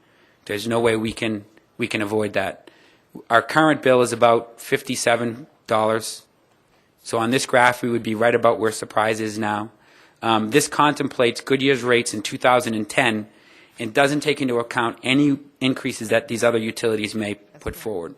Speaker 2: There's no way we can avoid that. Our current bill is about $57. So on this graph, we would be right about where Surprise is now. This contemplates Goodyear's rates in 2010 and doesn't take into account any increases that these other utilities may put forward.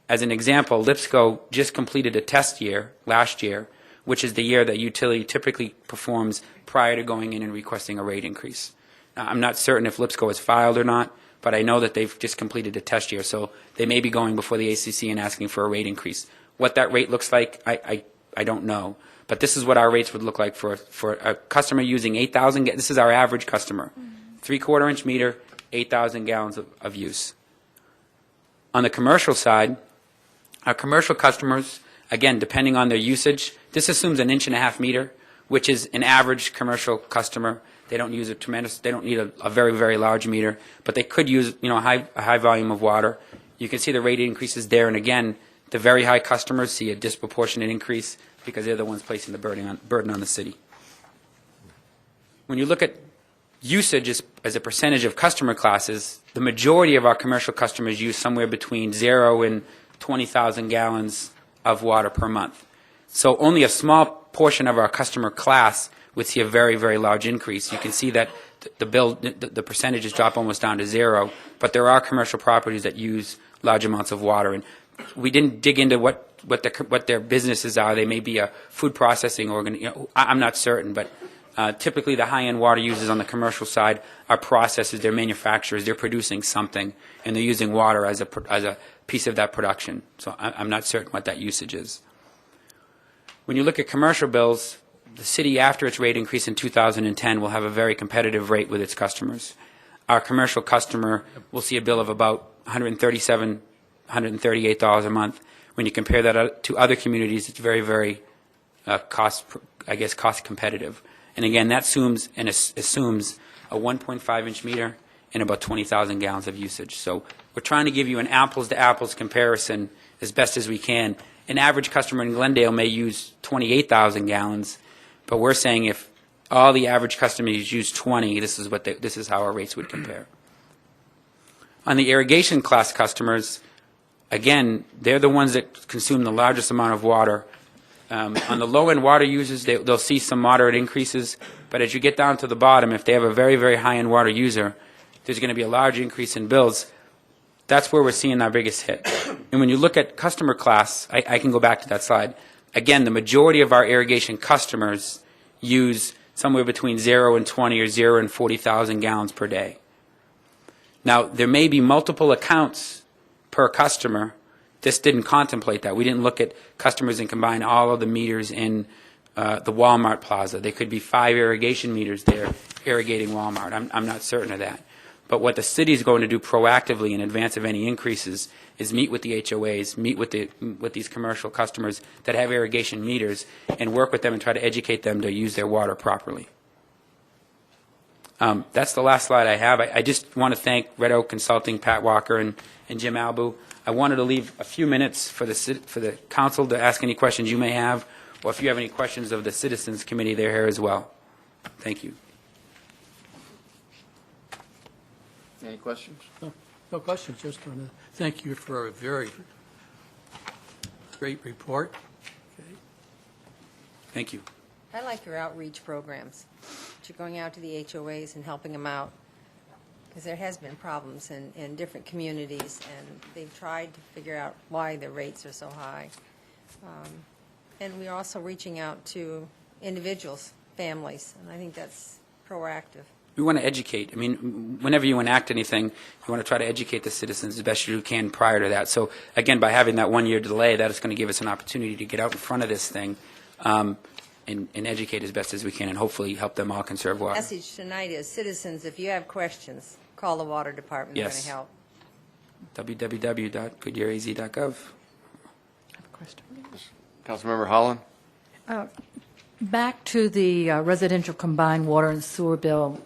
Speaker 2: As an example, Lipsco just completed a test year last year, which is the year that utility typically performs prior to going in and requesting a rate increase. Now, I'm not certain if Lipsco has filed or not, but I know that they've just completed a test year, so they may be going before the ACC and asking for a rate increase. What that rate looks like, I don't know. But this is what our rates would look like for a customer using 8,000. This is our average customer. 3/4 inch meter, 8,000 gallons of use. On the commercial side, our commercial customers, again, depending on their usage, this assumes an 1.5 meter, which is an average commercial customer. They don't use they don't need a very, very large meter, but they could use, a high volume of water. You can see the rate increases there, and again, the very high customers see a disproportionate increase because they're the ones placing the burden on the city. When you look at usage as a percentage of customer classes, the majority of our commercial customers use somewhere between 0 and 20,000 gallons of water per month. So only a small portion of our customer class would see a very, very large increase. You can see that the percentages drop almost down to 0, but there are commercial properties that use large amounts of water. And we didn't dig into what their businesses are. They may be a food processing organ. I'm not certain, but typically the high-end water users on the commercial side are processors, they're manufacturers, they're producing something, and they're using water as a piece of that production. So I'm not certain what that usage is. When you look at commercial bills, the city, after its rate increase in 2010, will have a very competitive rate with its customers. Our commercial customer will see a bill of about $137, $138 a month. When you compare that to other communities, it's very, very cost competitive. And again, that assumes a 1.5 inch meter and about 20,000 gallons of usage. So we're trying to give you an apples to apples comparison as best as we can. An average customer in Glendale may use 28,000 gallons, but we're saying if all the average customers use 20, this is how our rates would compare. On the irrigation class customers, again, they're the ones that consume the largest amount of water. On the low-end water users, they'll see some moderate increases, but as you get down to the bottom, if they have a very, very high-end water user, there's going to be a large increase in bills. That's where we're seeing our biggest hit. And when you look at customer class, I can go back to that slide. Again, the majority of our irrigation customers use somewhere between 0 and 20 or 0 and 40,000 gallons per day. Now, there may be multiple accounts per customer. This didn't contemplate that. We didn't look at customers and combine all of the meters in the Walmart plaza. There could be 5 irrigation meters there irrigating Walmart. I'm not certain of that. But what the city is going to do proactively in advance of any increases is meet with the HOAs, meet with these commercial customers that have irrigation meters, and work with them and try to educate them to use their water properly. That's the last slide I have. I just want to thank Red Oak Consulting, Pat Walker, and Jim Albu. I wanted to leave a few minutes for the council to ask any questions you may have, or if you have any questions of the Citizens Committee, they're here as well. Thank you.
Speaker 1: Any questions?
Speaker 3: No questions, just want to thank you for a very great report.
Speaker 2: Thank you.
Speaker 7: I like your outreach programs. That you're going out to the HOAs and helping them out, because there has been problems in different communities, and they've tried to figure out why the rates are so high. And we're also reaching out to individuals, families, and I think that's proactive.
Speaker 2: We want to educate. I mean, whenever you enact anything, you want to try to educate the citizens as best you can prior to that. So, again, by having that 1-year delay, that is going to give us an opportunity to get out in front of this thing and educate as best as we can, and hopefully help them all conserve water.
Speaker 7: Message tonight is, citizens, if you have questions, call the water department.
Speaker 2: Yes.
Speaker 7: They're going to help.
Speaker 2: www.goodyearaz.gov.
Speaker 1: Councilmember Holland?
Speaker 4: Back to the residential combined water and sewer bill,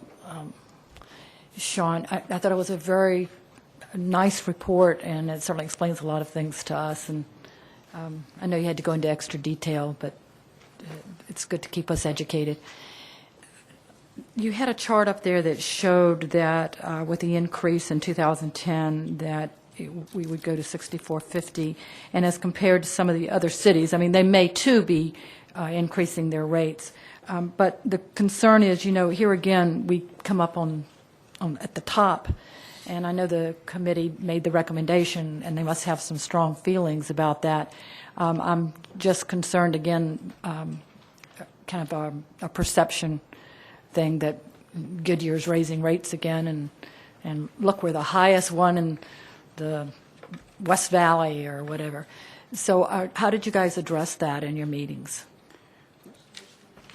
Speaker 4: Sean, I thought it was a very nice report, and it certainly explains a lot of things to us. And I know you had to go into extra detail, but it's good to keep us educated. You had a chart up there that showed that with the increase in 2010, that we would go to 6450, and as compared to some of the other cities, I mean, they may too be increasing their rates. But the concern is, you know, here again, we come up on at the top, and I know the committee made the recommendation, and they must have some strong feelings about that. I'm just concerned, again, kind of a perception thing that Goodyear's raising rates again, and look, we're the highest one in the West Valley or whatever. So how did you guys address that in your meetings?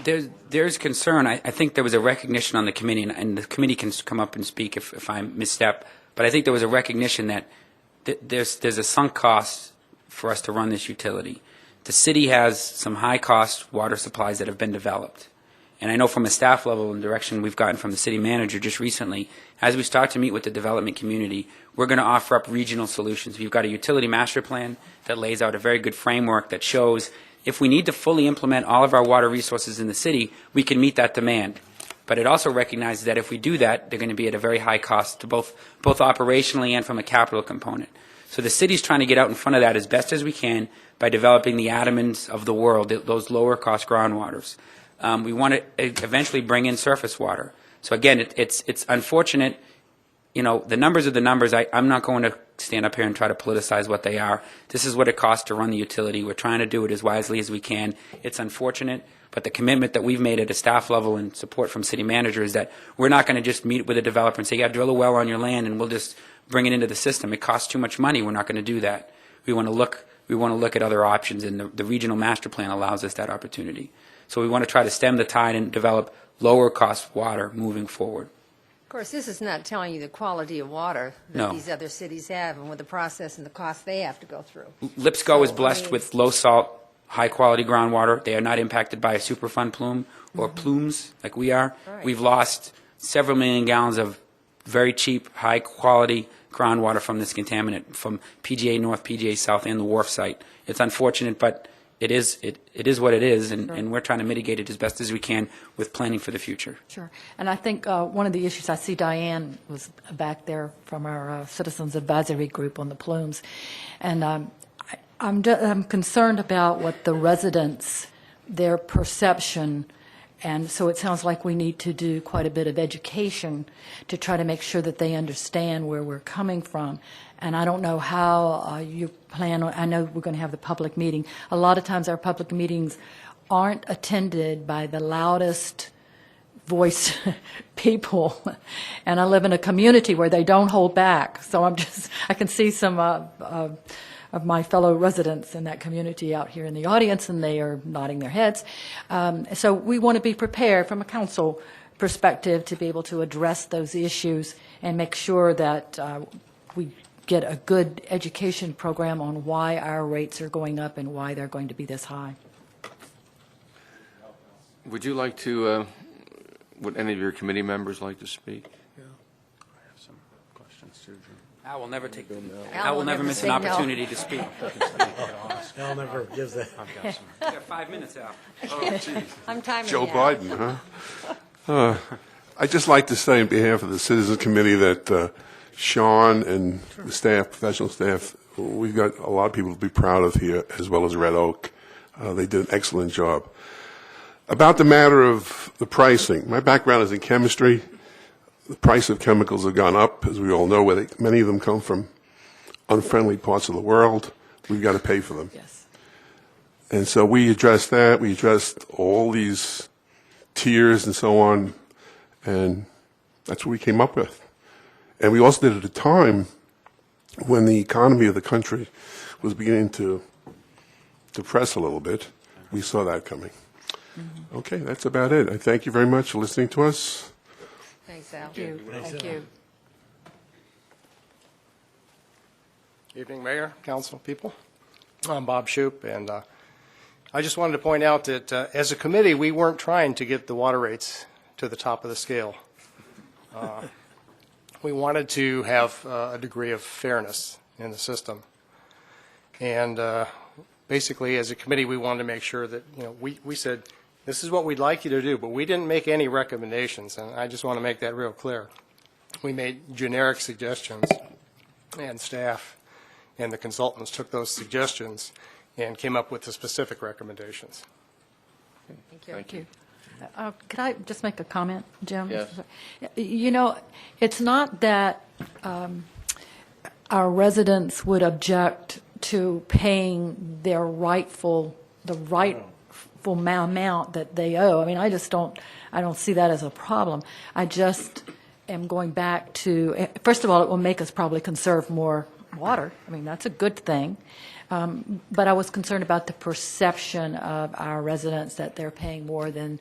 Speaker 2: There's concern. I think there was a recognition on the committee, and the committee can come up and speak if I misstep, but I think there was a recognition that there's a sunk cost for us to run this utility. The city has some high-cost water supplies that have been developed. And I know from a staff level and direction we've gotten from the city manager just recently, as we start to meet with the development community, we're going to offer up regional solutions. We've got a utility master plan that lays out a very good framework that shows if we need to fully implement all of our water resources in the city, we can meet that demand. But it also recognizes that if we do that, they're going to be at a very high cost to both operationally and from a capital component. So the city's trying to get out in front of that as best as we can by developing the Adamans of the world, those lower cost groundwaters. We want to eventually bring in surface water. So again, it's unfortunate. You know, the numbers are the numbers. I'm not going to stand up here and try to politicize what they are. This is what it costs to run the utility. We're trying to do it as wisely as we can. It's unfortunate, but the commitment that we've made at a staff level and support from city manager is that we're not going to just meet with a developer and say, yeah, drill a well on your land and we'll just bring it into the system. It costs too much money. We're not going to do that. We want to look at other options, and the regional master plan allows us that opportunity. So we want to try to stem the tide and develop lower cost water moving forward.
Speaker 7: Of course, this is not telling you the quality of water that
Speaker 2: No.
Speaker 7: these other cities have and with the process and the cost they have to go through.
Speaker 2: Lipscomb is
Speaker 7: So, I
Speaker 2: blessed
Speaker 7: mean,
Speaker 2: with low salt, high quality groundwater. They are not impacted by a Superfund plume or plumes like we are.
Speaker 7: Right.
Speaker 2: We've lost several million gallons of very cheap, high quality groundwater from this contaminant from PGA North, PGA South, and the Wharf site. It's unfortunate, but it is what it is, and we're trying to mitigate it as best as we can with planning for the future.
Speaker 4: Sure. And I think one of the issues, I see Diane was back there from our Citizens Advisory Group on the plumes, and I'm concerned about what the residents, their perception, and so it sounds like we need to do quite a bit of education to try to make sure that they understand where we're coming from. And I don't know how you plan on, I know we're going to have the public meeting. A lot of times our public meetings aren't attended by the loudest voice people, and I live in a community where they don't hold back. So I can see some of my fellow residents in that community out here in the audience, and they are nodding their heads. So we want to be prepared from a council perspective to be able to address those issues and make sure that we get a good education program on why our rates are going up and why they're going to be this high.
Speaker 1: Would you like to, would any of your committee members like to speak?
Speaker 2: Al will never take,
Speaker 7: Al
Speaker 2: Al will
Speaker 7: will
Speaker 2: never
Speaker 7: never
Speaker 2: miss
Speaker 7: say
Speaker 2: an
Speaker 7: no.
Speaker 2: opportunity to speak.
Speaker 6: Al never gives that.
Speaker 2: You got 5 minutes, Al.
Speaker 7: I'm timing
Speaker 10: Joe
Speaker 7: you out.
Speaker 10: Biden, huh? I'd just like to say on behalf of the Citizens Committee that Sean and the staff, professional staff, we've got a lot of people to be proud of here, as well as Red Oak. They did an excellent job. About the matter of the pricing, my background is in chemistry. The price of chemicals have gone up, as we all know, where many of them come from unfriendly parts of the world. We've got to pay for them.
Speaker 4: Yes.
Speaker 10: And so we addressed that. We addressed all these tiers and so on, and that's what we came up with. And we also did it at a time when the economy of the country was beginning to depress a little bit. We saw that coming. Mm-hmm. Okay, that's about it. I thank you very much for listening to us.
Speaker 7: Thanks, Al.
Speaker 4: Thank you. Thank you.
Speaker 11: Evening, Mayor, Council, people. I'm Bob Shoup, and I just wanted to point out that as a committee, we weren't trying to get the water rates to the top of the scale. We wanted to have a degree of fairness in the system. And basically, as a committee, we wanted to make sure that, we said, this is what we'd like you to do, but we didn't make any recommendations, and I just want to make that real clear. We made generic suggestions, and staff and the consultants took those suggestions and came up with the specific recommendations.
Speaker 7: Thank you.
Speaker 4: Thank you. Could I just make a comment, Jim?
Speaker 1: Yes.
Speaker 4: It's not that our residents would object to paying their rightful amount that they owe. I mean, I don't see that as a problem. I just am going back to, first of all, it will make us probably conserve more water. I mean, that's a good thing. But I was concerned about the perception of our residents that they're paying more than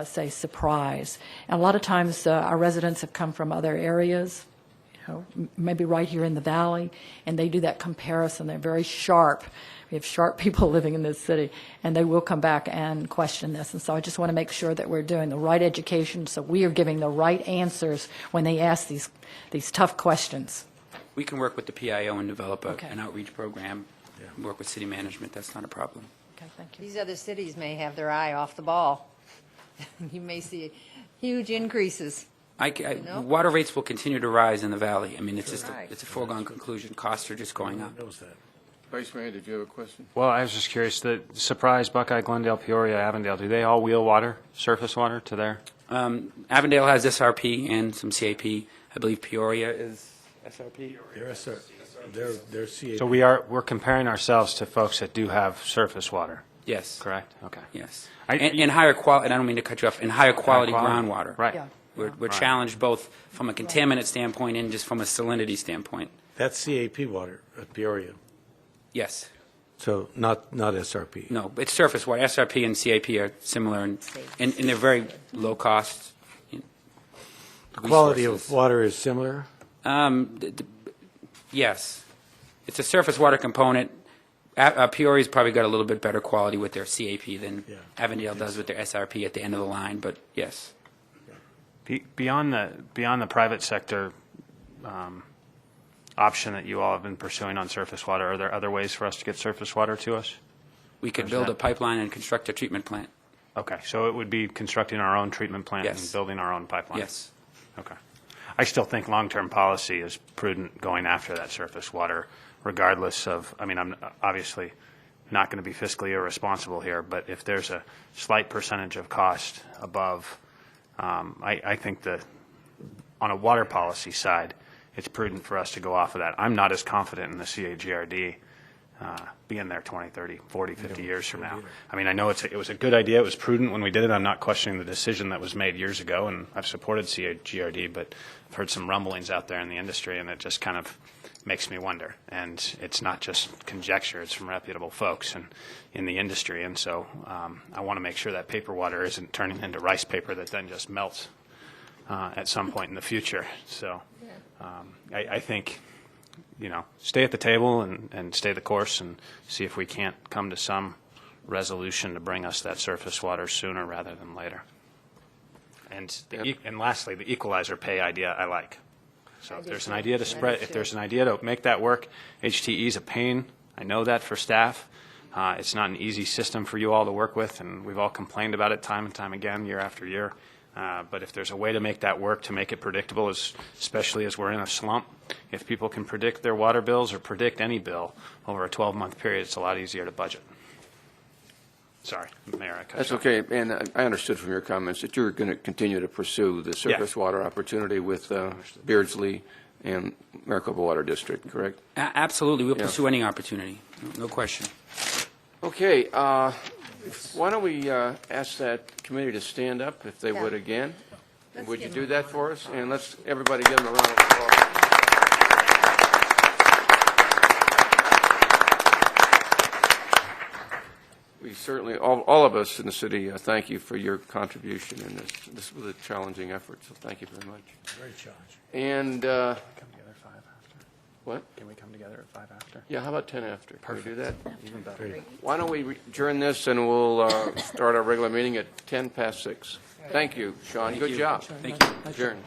Speaker 4: say, Surprise. And a lot of times our residents have come from other areas, maybe right here in the valley, and they do that comparison. They're very sharp. We have sharp people living in this city, and they will come back and question this. And so I just want to make sure that we're doing the right education, so we are giving the right answers when they ask these tough questions.
Speaker 2: We can work with the PIO and develop
Speaker 4: Okay.
Speaker 2: an outreach program, work with city management. That's not a problem.
Speaker 4: Okay, thank you.
Speaker 7: These other cities may have their eye off the ball. You may see huge increases. know?
Speaker 2: Water rates will continue to rise in the valley. I mean, it's just
Speaker 7: Right.
Speaker 2: it's a foregone conclusion. Costs are just going up.
Speaker 6: Knows that.
Speaker 1: Vice Mayor, did you have a question?
Speaker 5: Well, I was just curious, the Surprise, Buckeye, Glendale, Peoria, Avondale, do they all wheel water, surface water to their?
Speaker 2: Avondale has SRP and some CAP. I believe Peoria is SRP.
Speaker 6: They're CAP.
Speaker 5: So we're comparing ourselves to folks that do have surface water,
Speaker 2: Yes.
Speaker 5: correct? Okay.
Speaker 2: Yes.
Speaker 5: I-
Speaker 2: And higher quality, and I don't mean to cut you off, and higher quality
Speaker 5: quality.
Speaker 2: groundwater.
Speaker 5: Right.
Speaker 4: Yeah.
Speaker 2: We're
Speaker 5: Right.
Speaker 2: challenged both from a contaminant standpoint and just from a salinity standpoint.
Speaker 6: That's CAP water at Peoria,
Speaker 2: Yes.
Speaker 6: so not SRP.
Speaker 2: No, it's surface water. SRP and CAP are similar, and they're very low cost.
Speaker 6: Quality of
Speaker 2: resources.
Speaker 6: water is similar?
Speaker 2: Yes. It's a surface water component. Peoria's probably got a little bit better quality with their CAP than
Speaker 6: Yeah.
Speaker 2: Avondale does with their SRP at the end of the line, but yes.
Speaker 5: Beyond the private sector option that you all have been pursuing on surface water, are there other ways for us to get surface water to us?
Speaker 2: We could build a pipeline and construct a treatment plant.
Speaker 5: Okay, so it would be constructing our own treatment plant and
Speaker 2: Yes.
Speaker 5: building our own pipeline?
Speaker 2: Yes.
Speaker 5: Okay. I still think long-term policy is prudent going after that surface water, regardless of, I mean, I'm obviously not going to be fiscally irresponsible here, but if there's a slight percentage of cost above, I think that on a water policy side, it's prudent for us to go off of that. I'm not as confident in the CAGRD be in there 20, 30, 40, 50 years from now. I mean, I know it was a good idea. It was prudent when we did it. I'm not questioning the decision that was made years ago, and I've supported CAGRD, but I've heard some rumblings out there in the industry, and it just kind of makes me wonder. And it's not just conjecture. It's from reputable folks and in the industry. And so I want to make sure that paper water isn't turning into rice paper that then just melts at some point in the future. So I think, stay at the table and stay the course and see if we can't come to some resolution to bring us that surface water sooner rather than later. And and lastly, the equalizer pay idea I like. So if there's an idea to spread, if there's an idea to make that work, HTE is a pain. I know that for staff. It's not an easy system for you all to work with, and we've all complained about it time and time again, year after year. But if there's a way to make that work, to make it predictable, especially as we're in a slump, if people can predict their water bills or predict any bill over a 12-month period, it's a lot easier to budget. Sorry, Mayor, I cut
Speaker 1: That's
Speaker 5: you off.
Speaker 1: okay, and I understood from your comments that you're going to continue to pursue the surface water opportunity with Beardsley and Maricopa Water District, correct?
Speaker 2: Absolutely. We'll pursue any opportunity. No question.
Speaker 1: Okay, why don't we ask that committee to stand up, if they would, again? Would you do that for us? And let's, everybody give them a round of applause. We certainly, all of us in the city, thank you for your contribution in this. This was a challenging effort, so thank you very much.
Speaker 6: Very challenging.
Speaker 1: And,
Speaker 5: Come together 5 after.
Speaker 1: what?
Speaker 5: Can we come together at 5 after?
Speaker 1: Yeah, how about 10 after? Can we do that?
Speaker 5: Even better.
Speaker 1: Why don't we adjourn this, and we'll start our regular meeting at 6:10. Thank you, Sean. Good job.
Speaker 2: Thank you.
Speaker 1: Adjourn.